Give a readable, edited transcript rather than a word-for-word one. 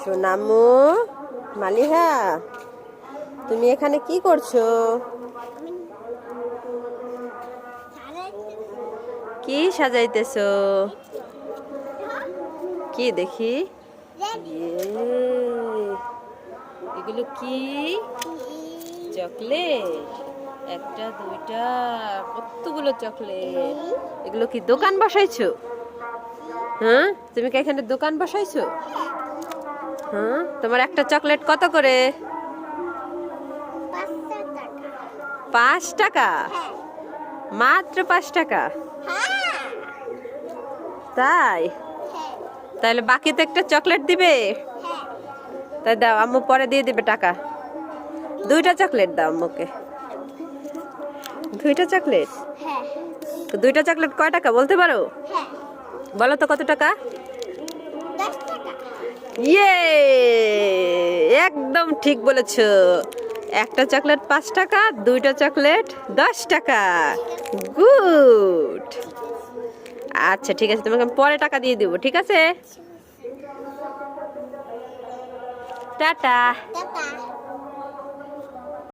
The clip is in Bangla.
সোনামু, মালিহা, তুমি এখানে কি করছো? কি সাজাইতেছো? কি দেখি? এগুলো কি? চকলেট? একটা দুইটা, কতগুলো চকলেট। এগুলো কি দোকান বসাইছো? হ্যাঁ, তুমি কি এখানে দোকান বসাইছো? হ্যাঁ, তোমার একটা চকলেট কত করে? 5 টাকা। মাত্র 5 টাকা? তাই? তাহলে বাকিতে একটা চকলেট দিবে? তাই দাও, আম্মু পরে দিয়ে দিবে টাকা। 2টা চকলেট দাও আম্মুকে। 2টা চকলেট? 2টা চকলেট কয় টাকা বলতে পারো? বলো তো কত টাকা? 10 টাকা। ইয়ে, একদম ঠিক বলেছো। একটা চকলেট 5 টাকা, 2টা চকলেট 10 টাকা। গুড। আচ্ছা ঠিক আছে, তোমাকে আমি পরে টাকা দিয়ে দিব, ঠিক আছে? টাটা। টাটা।